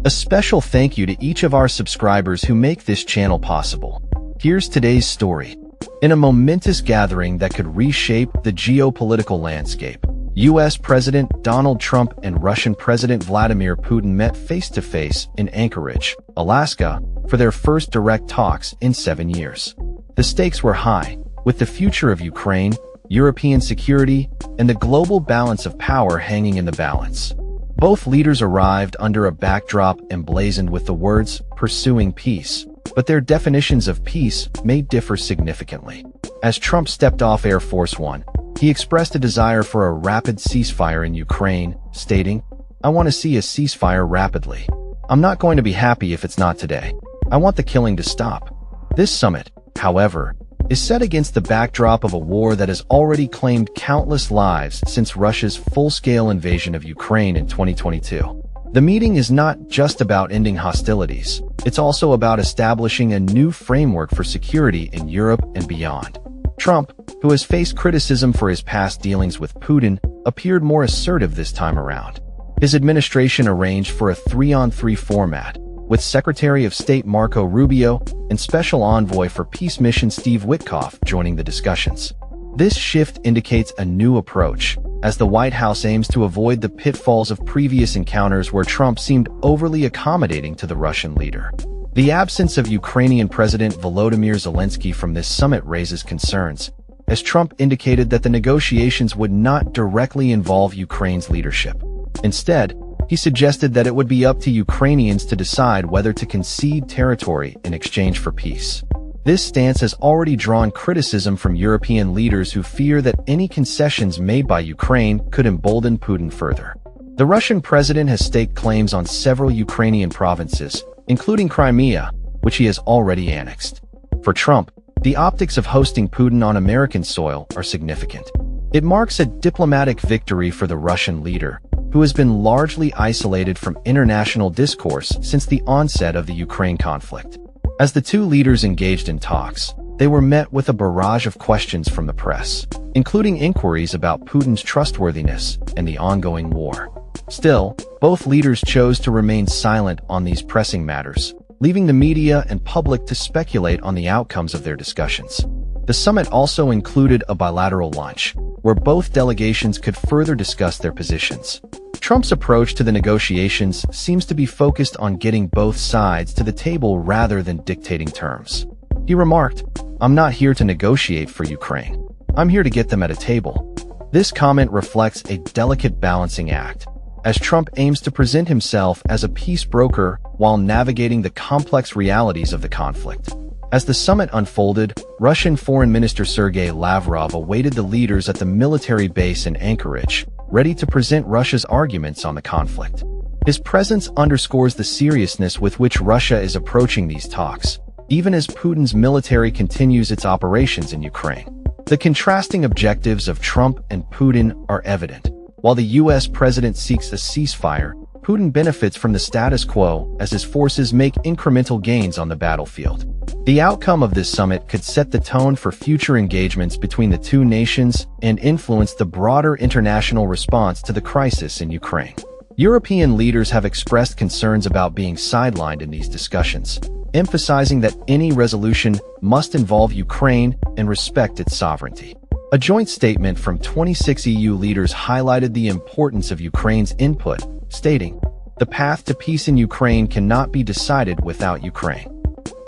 A special thank you to each of our subscribers who make this channel possible. Here's today's story. In a momentous gathering that could reshape the geopolitical landscape, U.S. President Donald Trump and Russian President Vladimir Putin met face-to-face in Anchorage, Alaska, for their first direct talks in 7 years. The stakes were high, with the future of Ukraine, European security, and the global balance of power hanging in the balance. Both leaders arrived under a backdrop emblazoned with the words, "pursuing peace," but their definitions of peace may differ significantly. As Trump stepped off Air Force One, he expressed a desire for a rapid ceasefire in Ukraine, stating, "I want to see a ceasefire rapidly. I'm not going to be happy if it's not today. I want the killing to stop." This summit, however, is set against the backdrop of a war that has already claimed countless lives since Russia's full-scale invasion of Ukraine in 2022. The meeting is not just about ending hostilities, it's also about establishing a new framework for security in Europe and beyond. Trump, who has faced criticism for his past dealings with Putin, appeared more assertive this time around. His administration arranged for a 3-on-3 format, with Secretary of State Marco Rubio and Special Envoy for Peace Mission Steve Witkoff joining the discussions. This shift indicates a new approach, as the White House aims to avoid the pitfalls of previous encounters where Trump seemed overly accommodating to the Russian leader. The absence of Ukrainian President Volodymyr Zelensky from this summit raises concerns, as Trump indicated that the negotiations would not directly involve Ukraine's leadership. Instead, he suggested that it would be up to Ukrainians to decide whether to concede territory in exchange for peace. This stance has already drawn criticism from European leaders who fear that any concessions made by Ukraine could embolden Putin further. The Russian president has staked claims on several Ukrainian provinces, including Crimea, which he has already annexed. For Trump, the optics of hosting Putin on American soil are significant. It marks a diplomatic victory for the Russian leader, who has been largely isolated from international discourse since the onset of the Ukraine conflict. As the two leaders engaged in talks, they were met with a barrage of questions from the press, including inquiries about Putin's trustworthiness and the ongoing war. Still, both leaders chose to remain silent on these pressing matters, leaving the media and public to speculate on the outcomes of their discussions. The summit also included a bilateral lunch, where both delegations could further discuss their positions. Trump's approach to the negotiations seems to be focused on getting both sides to the table rather than dictating terms. He remarked, "I'm not here to negotiate for Ukraine. I'm here to get them at a table." This comment reflects a delicate balancing act, as Trump aims to present himself as a peace broker while navigating the complex realities of the conflict. As the summit unfolded, Russian Foreign Minister Sergei Lavrov awaited the leaders at the military base in Anchorage, ready to present Russia's arguments on the conflict. His presence underscores the seriousness with which Russia is approaching these talks, even as Putin's military continues its operations in Ukraine. The contrasting objectives of Trump and Putin are evident. While the U.S. president seeks a ceasefire, Putin benefits from the status quo as his forces make incremental gains on the battlefield. The outcome of this summit could set the tone for future engagements between the two nations and influence the broader international response to the crisis in Ukraine. European leaders have expressed concerns about being sidelined in these discussions, emphasizing that any resolution must involve Ukraine and respect its sovereignty. A joint statement from 26 EU leaders highlighted the importance of Ukraine's input, stating, "The path to peace in Ukraine cannot be decided without Ukraine."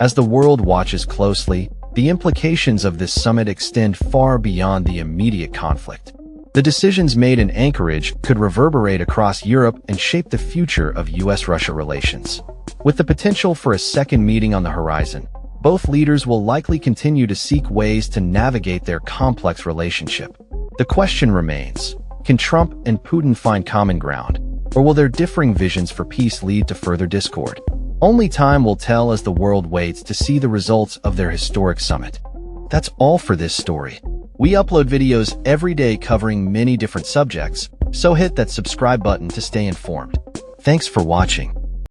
As the world watches closely, the implications of this summit extend far beyond the immediate conflict. The decisions made in Anchorage could reverberate across Europe and shape the future of U.S.-Russia relations. With the potential for a second meeting on the horizon, both leaders will likely continue to seek ways to navigate their complex relationship. The question remains, can Trump and Putin find common ground, or will their differing visions for peace lead to further discord? Only time will tell as the world waits to see the results of their historic summit. That's all for this story. We upload videos every day covering many different subjects, so hit that subscribe button to stay informed. Thanks for watching.